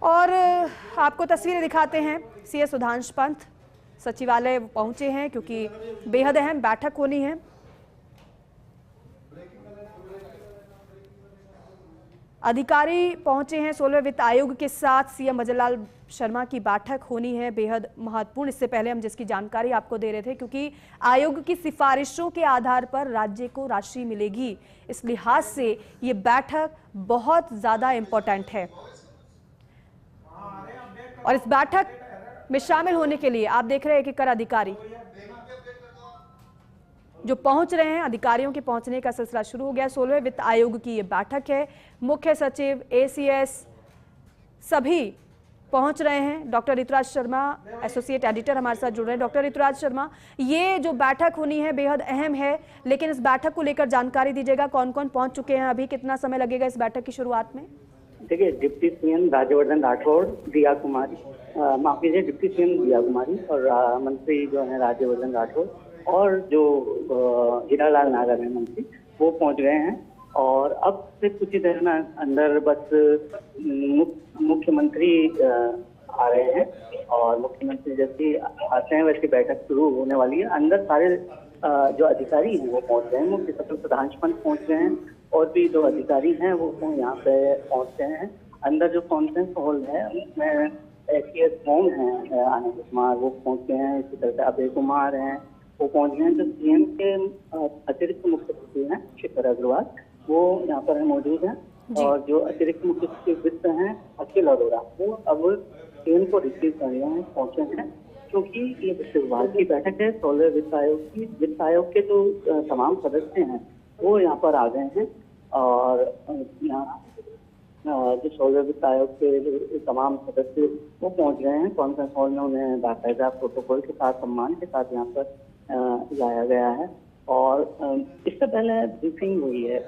और आपको तस्वीरें दिखाते हैं। सीएस सुधांशु पंत सचिवालय पहुंचे हैं क्योंकि बेहद अहम बैठक होनी है। अधिकारी पहुंचे हैं 16वें वित्त आयोग के साथ। सीएम भजनलाल शर्मा की बैठक होनी है, बेहद महत्वपूर्ण। इससे पहले हम जिसकी जानकारी आपको दे रहे थे, क्योंकि आयोग की सिफारिशों के आधार पर राज्य को राशि मिलेगी, इस लिहाज से ये बैठक बहुत ज्यादा इंपॉर्टेंट है। और इस बैठक में शामिल होने के लिए आप देख रहे हैं कि कर अधिकारी जो पहुंच रहे हैं, अधिकारियों के पहुंचने का सिलसिला शुरू हो गया। 16वें वित्त आयोग की ये बैठक है। मुख्य सचिव, एसीएस सभी पहुंच रहे हैं। Doctor Rituraj Sharma associate editor हमारे साथ जुड़ रहे हैं। डॉक्टर ऋतुराज शर्मा, ये जो बैठक होनी है बेहद अहम है, लेकिन इस बैठक को लेकर जानकारी दीजिएगा। कौन कौन पहुंच चुके हैं, अभी कितना समय लगेगा इस बैठक की शुरुआत में? देखिए, डिप्टी सीएम राज्यवर्धन राठौड़, दिया कुमारी, माफ कीजिए, डिप्टी सीएम दिया कुमारी और मंत्री जो है राज्यवर्धन राठौड़ और जो हीरालाल नागर है मंत्री, वो पहुंच गए हैं। और अब से कुछ ही देर में अंदर बस मुख्यमंत्री आ रहे हैं और मुख्यमंत्री जैसे आते हैं वैसे बैठक शुरू होने वाली है। अंदर सारे जो अधिकारी हैं वो पहुंच गए हैं। मुख्य सचिव सुधांशु पंत पहुंच गए हैं और भी जो अधिकारी हैं वो यहाँ पे पहुंच गए हैं। अंदर जो कॉन्फ्रेंस हॉल है उसमें एसीएस होम है आनंद कुमार, वो पहुंच गए हैं। इसी तरह से अभय कुमार हैं, वो पहुंच गए हैं। जो सीएम के अतिरिक्त मुख्य सचिव हैं शिखर अग्रवाल, वो यहाँ पर मौजूद हैं। और जो अतिरिक्त मुख्य सचिव वित्त हैं अखिल अरोड़ा, वो अब सीएम को रिसीव करने हैं, पहुंचे हैं। क्योंकि ये वित्त विभाग की बैठक है 16वें वित्त आयोग की। वित्त आयोग के जो तमाम सदस्य हैं वो यहाँ पर आ गए हैं और यहाँ जो 16वें वित्त आयोग के तमाम सदस्य वो पहुंच गए हैं। कॉन्फ्रेंस हॉल में उन्हें बाकायदा प्रोटोकॉल के साथ, सम्मान के साथ यहाँ पर लाया गया है। और इससे पहले ब्रीफिंग हुई है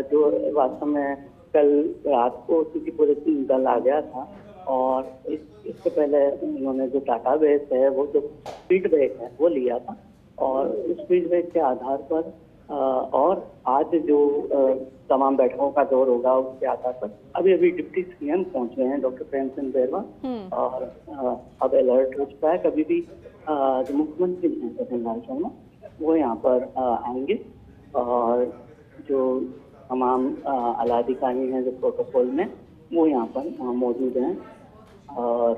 जो वास्तव में कल रात को क्योंकि पूरे दल आ गया था और इससे पहले उन्होंने जो डाटाबेस है, वो जो फीडबैक है वो लिया था और उस फीडबैक के आधार पर और आज जो तमाम बैठकों का दौर होगा उसके आधार पर अभी डिप्टी सीएम पहुंच गए हैं डॉक्टर प्रेम सिंह बैरवा और अब अलर्ट हो चुका है। कभी भी जो मुख्यमंत्री हैं भजनलाल शर्मा वो यहाँ पर आएंगे और जो तमाम आला अधिकारी हैं जो प्रोटोकॉल में वो यहाँ पर मौजूद हैं। और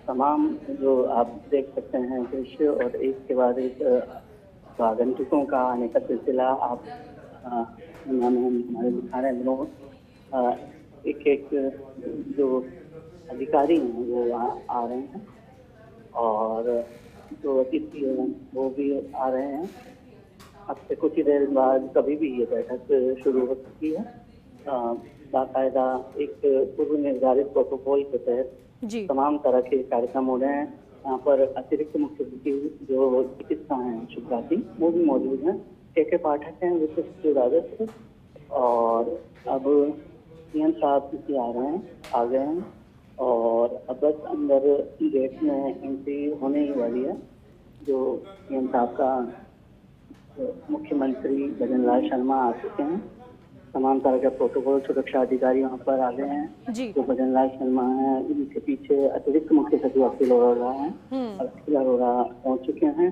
तमाम जो आप देख सकते हैं दृश्य और एक के बाद एक आगंतुकों का आने का सिलसिला आप हमारे दिखा रहे हैं। एक एक जो अधिकारी हैं वो आ रहे हैं और जो अतिथि हैं वो भी आ रहे हैं। अब से कुछ ही देर बाद कभी भी ये बैठक शुरू हो सकती है। बाकायदा एक पूर्व निर्धारित प्रोटोकॉल के तहत तमाम तरह के कार्यक्रम हो रहे हैं। यहाँ पर अतिरिक्त मुख्य सचिव जो चिकित्सा हैं शुक्ला सिंह वो भी मौजूद हैं। के पाठक हैं वित्त सचिव राजस्व और अब सीएम साहब भी आ गए हैं और अब बस अंदर गेट में एंट्री होने ही वाली है। जो सीएम साहब का मुख्यमंत्री भजनलाल शर्मा आ चुके हैं। तमाम तरह का प्रोटोकॉल सुरक्षा अधिकारी वहाँ पर आ गए हैं। जो भजनलाल शर्मा है इनके पीछे अतिरिक्त मुख्य सचिव अखिल अरोड़ा हैं और अखिल अरोड़ा पहुँच चुके हैं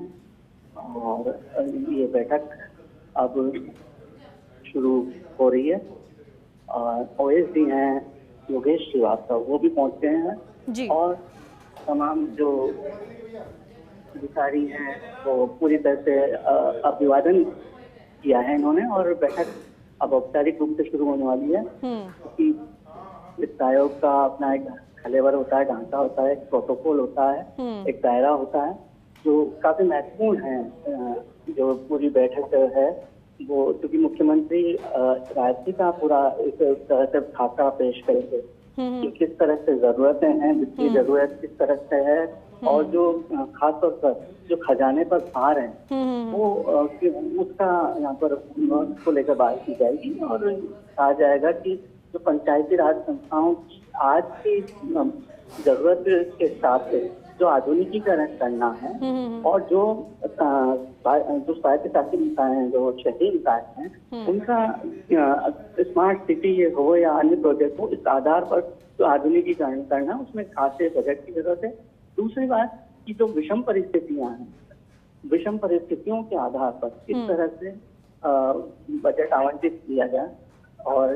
और ये बैठक अब शुरू हो रही है। और ओएसडी हैं योगेश श्रीवास्तव, वो भी पहुँच गए हैं और तमाम जो अधिकारी हैं वो पूरी तरह से अभिवादन किया है इन्होंने और बैठक अब औपचारिक रूप से शुरू होने वाली है। क्योंकि वित्त आयोग का अपना एक खलेवर होता है, ढांचा होता है, एक प्रोटोकॉल होता है, एक दायरा होता है जो काफी महत्वपूर्ण है। जो पूरी बैठक है वो क्योंकि मुख्यमंत्री राज्य का पूरा एक तरह से खाका पेश करेंगे कि किस तरह से जरूरतें हैं, वित्तीय जरूरत किस तरह से है और जो खासतौर पर जो खजाने पर भार है वो उसका यहाँ पर उसको लेकर बात की जाएगी और कहा जाएगा कि जो पंचायती राज संस्थाओं आज की जरूरत के हिसाब से जो आधुनिकीकरण करना है और जो स्वायत्तशासी निकाय हैं, जो शहरी निकाय हैं, उनका स्मार्ट सिटी हो या अन्य प्रोजेक्ट हो, इस आधार पर तो आधुनिकीकरण करना, उसमें खास बजट की जरूरत है। दूसरी बात कि जो विषम परिस्थितियां हैं, विषम परिस्थितियों के आधार पर किस तरह से बजट आवंटित किया जाए, और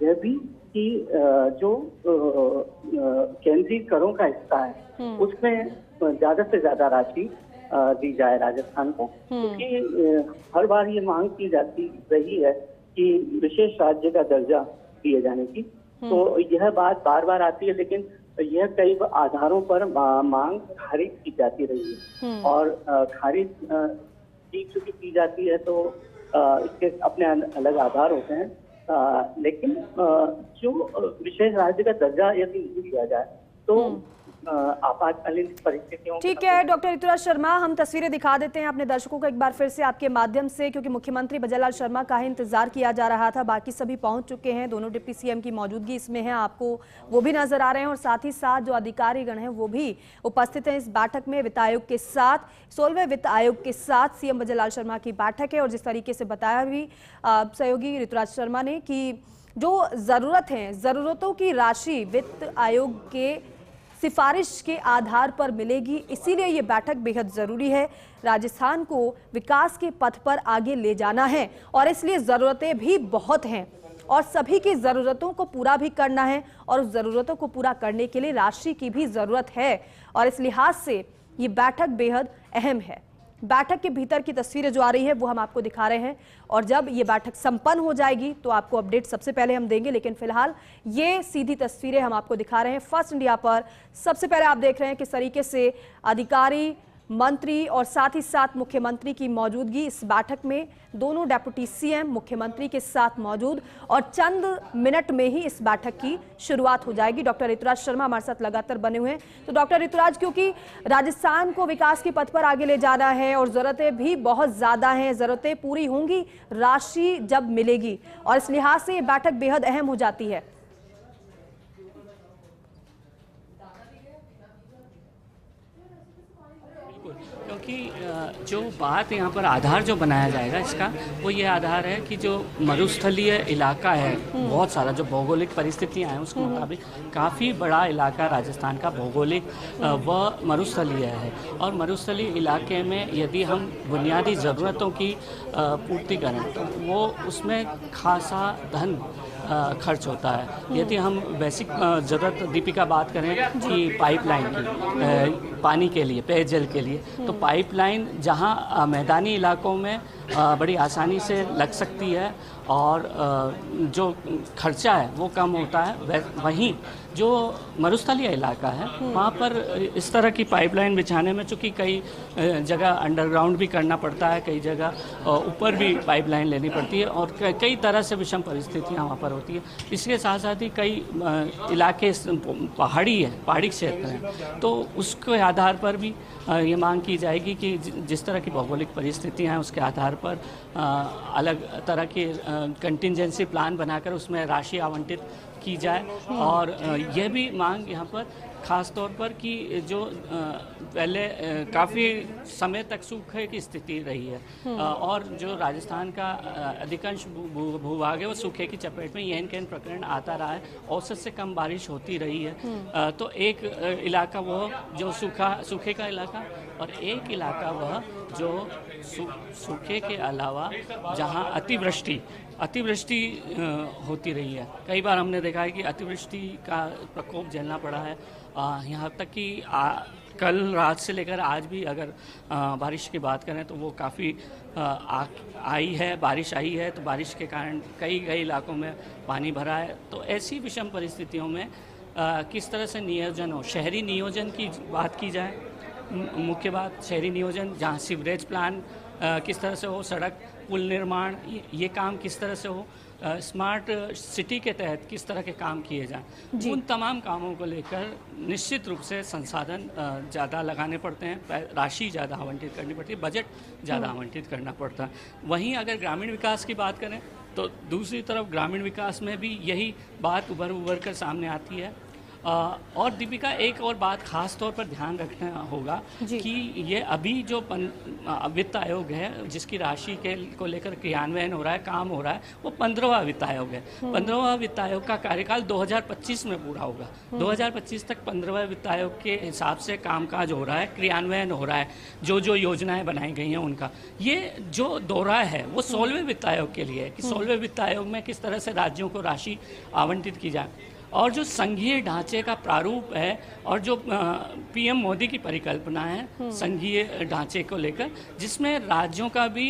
यह भी कि जो केंद्रीय करों का हिस्सा है उसमें ज्यादा से ज्यादा राशि दी जाए राजस्थान को, क्योंकि हर बार ये मांग की जाती रही है कि विशेष राज्य का दर्जा दिए जाने की। तो यह बात बार बार आती है, लेकिन यह कई आधारों पर मांग खारिज की जाती रही है, और खारिज चूंकि की जाती है तो इसके अपने अलग आधार होते हैं। लेकिन जो विशेष राज्य का दर्जा यदि नहीं दिया जाए तो आपातकालीन परिस्थितियों। ठीक है डॉक्टर ऋतुराज शर्मा, हम तस्वीरें दिखा देते हैं अपने दर्शकों को एक बार फिर से आपके माध्यम से, क्योंकि मुख्यमंत्री भजनलाल शर्मा का ही इंतजार किया जा रहा था। बाकी सभी पहुंच चुके हैं, दोनों डिप्टी सीएम की मौजूदगी इसमें है, आपको वो भी नजर आ रहे हैं, और साथ ही साथ जो अधिकारीगण हैं वो भी उपस्थित हैं इस बैठक में। वित्त आयोग के साथ 16वें वित्त आयोग के साथ सीएम भजनलाल शर्मा की बैठक है, और जिस तरीके से बताया भी सहयोगी ऋतुराज शर्मा ने कि जो जरूरत है, जरूरतों की राशि वित्त आयोग के सिफारिश के आधार पर मिलेगी, इसीलिए ये बैठक बेहद जरूरी है। राजस्थान को विकास के पथ पर आगे ले जाना है, और इसलिए जरूरतें भी बहुत हैं, और सभी की जरूरतों को पूरा भी करना है, और उस जरूरतों को पूरा करने के लिए राशि की भी जरूरत है, और इस लिहाज से ये बैठक बेहद अहम है। बैठक के भीतर की तस्वीरें जो आ रही है वो हम आपको दिखा रहे हैं, और जब ये बैठक संपन्न हो जाएगी तो आपको अपडेट सबसे पहले हम देंगे, लेकिन फिलहाल ये सीधी तस्वीरें हम आपको दिखा रहे हैं फर्स्ट इंडिया पर। सबसे पहले आप देख रहे हैं किस तरीके से अधिकारी, मंत्री और साथ ही साथ मुख्यमंत्री की मौजूदगी इस बैठक में, दोनों डेप्यूटी सीएम मुख्यमंत्री के साथ मौजूद, और चंद मिनट में ही इस बैठक की शुरुआत हो जाएगी। डॉक्टर ऋतुराज शर्मा हमारे साथ लगातार बने हुए हैं। तो डॉक्टर ऋतुराज, क्योंकि राजस्थान को विकास के पथ पर आगे ले जाना है और जरूरतें भी बहुत ज्यादा हैं, जरूरतें पूरी होंगी राशि जब मिलेगी, और इस लिहाज से ये बैठक बेहद अहम हो जाती है। क्योंकि जो बात यहाँ पर आधार जो बनाया जाएगा इसका, वो ये आधार है कि जो मरुस्थलीय इलाका है, बहुत सारा जो भौगोलिक परिस्थितियाँ हैं उसके मुताबिक काफ़ी बड़ा इलाका राजस्थान का भौगोलिक वह मरुस्थलीय है, और मरुस्थलीय इलाके में यदि हम बुनियादी ज़रूरतों की पूर्ति करें तो वो उसमें खासा धन खर्च होता है। यदि हम बेसिक ज़रूरत दीपिका बात करें कि पाइपलाइन की पानी के लिए, पेयजल के लिए, तो पाइपलाइन जहां मैदानी इलाकों में बड़ी आसानी से लग सकती है और जो खर्चा है वो कम होता है, वहीं जो मरुस्थलीय इलाका है वहाँ पर इस तरह की पाइपलाइन बिछाने में चूँकि कई जगह अंडरग्राउंड भी करना पड़ता है, कई जगह ऊपर भी पाइपलाइन लेनी पड़ती है, और कई तरह से विषम परिस्थितियाँ वहाँ पर होती है। इसके साथ साथ ही कई इलाके पहाड़ी क्षेत्र हैं, तो उसके आधार पर भी ये मांग की जाएगी कि जिस तरह की भौगोलिक परिस्थितियाँ हैं उसके आधार पर अलग तरह के कंटिजेंसी प्लान बनाकर उसमें राशि आवंटित की जाए। और यह भी मांग यहाँ पर ख़ास तौर पर कि जो पहले काफ़ी समय तक सूखे की स्थिति रही है, और जो राजस्थान का अधिकांश भूभाग है वो सूखे की चपेट में येन केन प्रकरण आता रहा है, औसत से कम बारिश होती रही है। तो एक इलाका वो जो सूखे का इलाका, और एक इलाका वह जो सूखे के अलावा जहाँ अतिवृष्टि होती रही है। कई बार हमने देखा है कि अतिवृष्टि का प्रकोप झेलना पड़ा है, यहाँ तक कि कल रात से लेकर आज भी अगर बारिश की बात करें तो वो काफ़ी बारिश आई है, तो बारिश के कारण कई इलाकों में पानी भरा है। तो ऐसी विषम परिस्थितियों में किस तरह से नियोजन हो, शहरी नियोजन की बात की जाए, मुख्य बात शहरी नियोजन, जहाँ सीवरेज प्लान किस तरह से हो, सड़क पुल निर्माण, ये काम किस तरह से हो, स्मार्ट सिटी के तहत किस तरह के काम किए जाएं, उन तमाम कामों को लेकर निश्चित रूप से संसाधन ज़्यादा लगाने पड़ते हैं, राशि ज़्यादा आवंटित करनी पड़ती है, बजट ज़्यादा आवंटित करना पड़ता है। वहीं अगर ग्रामीण विकास की बात करें तो दूसरी तरफ ग्रामीण विकास में भी यही बात उभर कर सामने आती है। और दीपिका, एक और बात खास तौर पर ध्यान रखना होगा कि ये अभी जो वित्त आयोग है जिसकी राशि को लेकर क्रियान्वयन हो रहा है, काम हो रहा है, वो 15वां वित्त आयोग है। 15वां वित्त आयोग का कार्यकाल 2025 में पूरा होगा। 2025 तक 15वें वित्त आयोग के हिसाब से कामकाज हो रहा है, क्रियान्वयन हो रहा है, जो जो योजनाएं बनाई गई हैं उनका। ये जो दौरा है वो 16वें वित्त आयोग के लिए है कि 16वें वित्त आयोग में किस तरह से राज्यों को राशि आवंटित की जाए। और जो संघीय ढांचे का प्रारूप है और जो पीएम मोदी की परिकल्पना है संघीय ढांचे को लेकर, जिसमें राज्यों का भी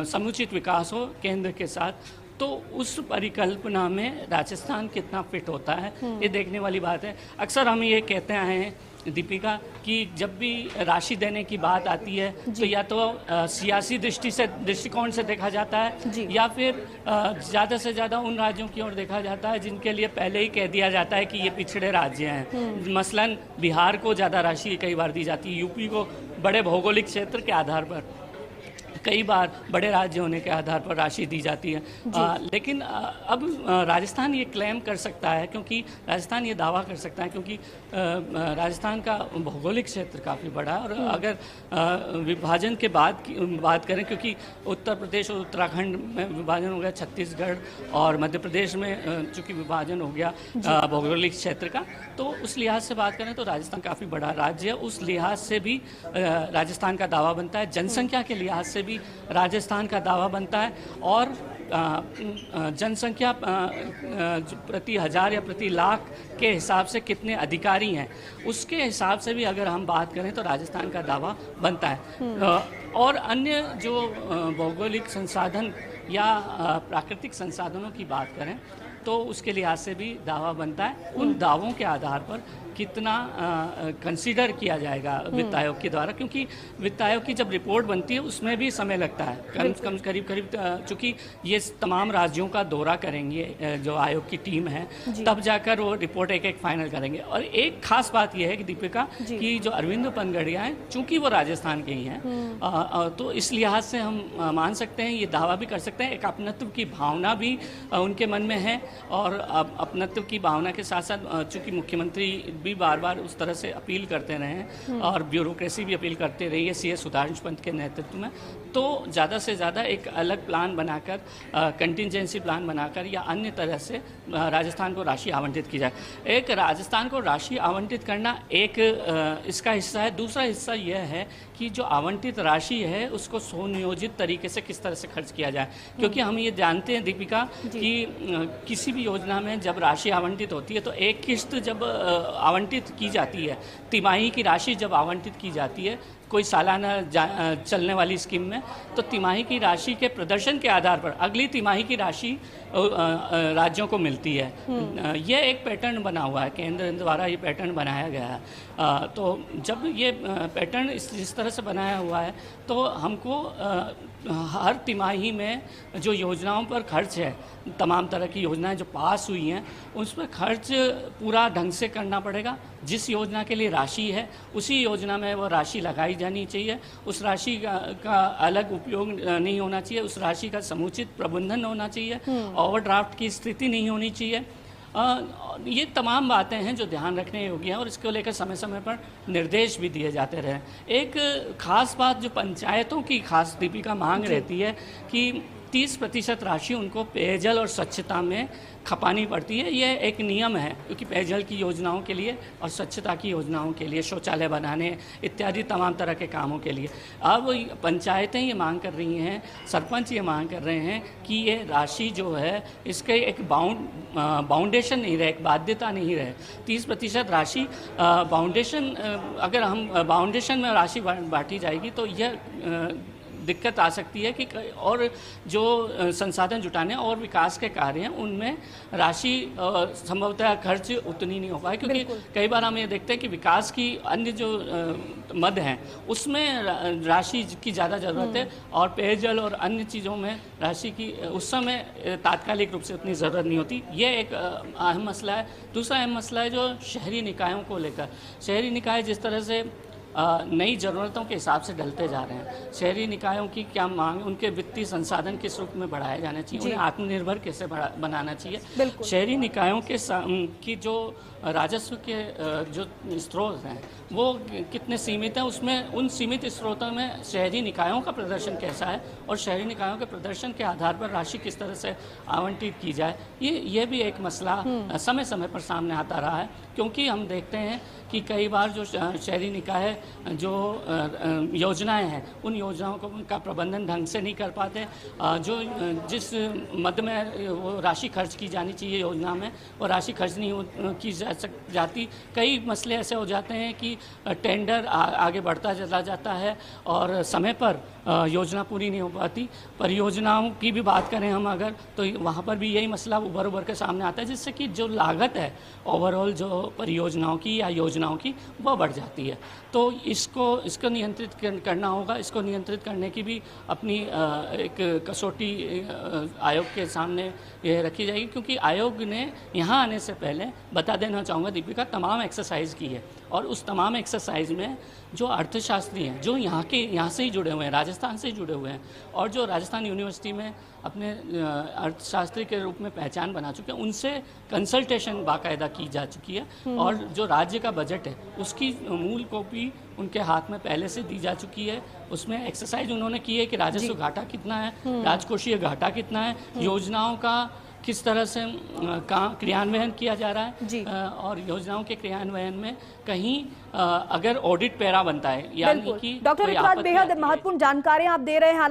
समुचित विकास हो केंद्र के साथ, तो उस परिकल्पना में राजस्थान कितना फिट होता है ये देखने वाली बात है। अक्सर हम ये कहते आए हैं दीपिका कि जब भी राशि देने की बात आती है तो या तो सियासी दृष्टिकोण से देखा जाता है या फिर ज़्यादा से ज़्यादा उन राज्यों की ओर देखा जाता है जिनके लिए पहले ही कह दिया जाता है कि ये पिछड़े राज्य हैं। मसलन बिहार को ज़्यादा राशि कई बार दी जाती है, यूपी को बड़े भौगोलिक क्षेत्र के आधार पर, कई बार बड़े राज्य होने के आधार पर राशि दी जाती है। लेकिन अब राजस्थान ये क्लेम कर सकता है, क्योंकि राजस्थान ये दावा कर सकता है क्योंकि राजस्थान का भौगोलिक क्षेत्र काफ़ी बड़ा है। और अगर विभाजन के बाद की बात करें, क्योंकि उत्तर प्रदेश और उत्तराखंड में विभाजन हो गया, छत्तीसगढ़ और मध्य प्रदेश में चूँकि विभाजन हो गया भौगोलिक क्षेत्र का, तो उस लिहाज से बात करें तो राजस्थान काफ़ी बड़ा राज्य है। उस लिहाज से भी राजस्थान का दावा बनता है, जनसंख्या के लिहाज से भी राजस्थान का दावा बनता है, और जनसंख्या प्रति हजार या प्रति लाख के हिसाब से कितने अधिकारी हैं उसके हिसाब से भी अगर हम बात करें तो राजस्थान का दावा बनता है। और अन्य जो भौगोलिक संसाधन या प्राकृतिक संसाधनों की बात करें तो उसके लिहाज से भी दावा बनता है। उन दावों के आधार पर कितना कंसीडर किया जाएगा वित्त आयोग के द्वारा, क्योंकि वित्त आयोग की जब रिपोर्ट बनती है उसमें भी समय लगता है, करीब चूँकि ये तमाम राज्यों का दौरा करेंगे जो आयोग की टीम है, तब जाकर वो रिपोर्ट एक एक फाइनल करेंगे। और एक खास बात यह है कि दीपिका कि जो अरविंद पनगड़िया हैं, चूँकि वो राजस्थान के ही हैं, तो इस लिहाज से हम मान सकते हैं, ये दावा भी कर सकते हैं, एक अपनत्व की भावना भी उनके मन में है। और अपनत्व की भावना के साथ साथ चूँकि मुख्यमंत्री भी बार बार उस तरह से अपील करते रहे हैं और ब्यूरोक्रेसी भी अपील करते रही है सीएस सुधांशु पंत के नेतृत्व में, तो ज़्यादा से ज़्यादा एक अलग प्लान बनाकर, कंटिजेंसी प्लान बनाकर या अन्य तरह से राजस्थान को राशि आवंटित की जाए। एक राजस्थान को राशि आवंटित करना एक इसका हिस्सा है। दूसरा हिस्सा यह है कि जो आवंटित राशि है उसको सुनियोजित तरीके से किस तरह से खर्च किया जाए, क्योंकि हम ये जानते हैं दीपिका कि किसी भी योजना में जब राशि आवंटित होती है तो एक किस्त जब आवंटित की जाती है, तिमाही की राशि जब आवंटित की जाती है कोई सालाना चलने वाली स्कीम में, तो तिमाही की राशि के प्रदर्शन के आधार पर अगली तिमाही की राशि राज्यों को मिलती है। यह एक पैटर्न बना हुआ है, केंद्र द्वारा ये पैटर्न बनाया गया है। तो जब ये पैटर्न इस तरह से बनाया हुआ है तो हमको हर तिमाही में जो योजनाओं पर खर्च है, तमाम तरह की योजनाएं जो पास हुई हैं उस पर खर्च पूरा ढंग से करना पड़ेगा। जिस योजना के लिए राशि है उसी योजना में वो राशि लगाई जानी चाहिए, उस राशि का अलग उपयोग नहीं होना चाहिए, उस राशि का समुचित प्रबंधन होना चाहिए, ओवरड्राफ्ट की स्थिति नहीं होनी चाहिए। ये तमाम बातें हैं जो ध्यान रखने योग्य हैं और इसको लेकर समय समय पर निर्देश भी दिए जाते रहे। एक खास बात जो पंचायतों की खास दीपिका मांग रहती है कि 30% राशि उनको पेयजल और स्वच्छता में खपानी पड़ती है। यह एक नियम है, क्योंकि पेयजल की योजनाओं के लिए और स्वच्छता की योजनाओं के लिए, शौचालय बनाने इत्यादि तमाम तरह के कामों के लिए। अब पंचायतें ये मांग कर रही हैं, सरपंच ये मांग कर रहे हैं कि ये राशि जो है इसके एक बाउंडेशन नहीं रहे, एक बाध्यता नहीं रहे। 30% राशि बाउंडेशन, अगर हम बाउंडेशन में राशि बांटी जाएगी तो यह दिक्कत आ सकती है कि और जो संसाधन जुटाने और विकास के कार्य हैं उनमें राशि संभवतः खर्च उतनी नहीं हो पाए, क्योंकि कई बार हम ये देखते हैं कि विकास की अन्य जो मद हैं उसमें राशि की ज़्यादा ज़रूरत है और पेयजल और अन्य चीज़ों में राशि की उस समय तात्कालिक रूप से उतनी ज़रूरत नहीं होती। ये एक अहम मसला है। दूसरा अहम मसला है जो शहरी निकायों को लेकर। शहरी निकाय जिस तरह से नई ज़रूरतों के हिसाब से ढलते जा रहे हैं। शहरी निकायों की क्या मांग, उनके वित्तीय संसाधन किस रूप में बढ़ाए जाने चाहिए, उन्हें आत्मनिर्भर कैसे बनाना चाहिए। शहरी निकायों की जो राजस्व के जो स्रोत हैं वो कितने सीमित हैं, उसमें उन सीमित स्रोतों में शहरी निकायों का प्रदर्शन कैसा है और शहरी निकायों के प्रदर्शन के आधार पर राशि किस तरह से आवंटित की जाए, ये भी एक मसला समय समय पर सामने आता रहा है। क्योंकि हम देखते हैं कि कई बार जो शहरी निकाय जो योजनाएं हैं उन योजनाओं का प्रबंधन ढंग से नहीं कर पाते। जो जिस मद में वो राशि खर्च की जानी चाहिए योजना में वो राशि खर्च नहीं की जाती। कई मसले ऐसे हो जाते हैं कि टेंडर आगे बढ़ता चला जाता है और समय पर योजना पूरी नहीं हो पाती। परियोजनाओं की भी बात करें हम अगर, तो वहाँ पर भी यही मसला उभर के सामने आता है, जिससे कि जो लागत है ओवरऑल जो परियोजनाओं की या योजनाओं की वह बढ़ जाती है। तो इसको नियंत्रित करना होगा। इसको नियंत्रित करने की भी अपनी एक कसौटी आयोग के सामने ये रखी जाएगी, क्योंकि आयोग ने यहाँ आने से पहले बता देना चाहूँगा दीपिका, तमाम एक्सरसाइज की है और उस तमाम एक्सरसाइज में जो अर्थशास्त्री हैं जो यहाँ से ही जुड़े हुए हैं, राजस्थान से ही जुड़े हुए हैं और जो राजस्थान यूनिवर्सिटी में अपने अर्थशास्त्री के रूप में पहचान बना चुके हैं, उनसे कंसल्टेशन बाकायदा की जा चुकी है और जो राज्य का बजट है उसकी मूल कॉपी उनके हाथ में पहले से दी जा चुकी है। उसमें एक्सरसाइज उन्होंने की है कि राजस्व घाटा कितना है, राजकोषीय घाटा कितना है, योजनाओं का किस तरह से क्रियान्वयन किया जा रहा है और योजनाओं के क्रियान्वयन में कहीं अगर ऑडिट पैरा बनता है यानी कि डॉक्टर इतराज बेहद महत्वपूर्ण जानकारियां आप दे रहे हैं।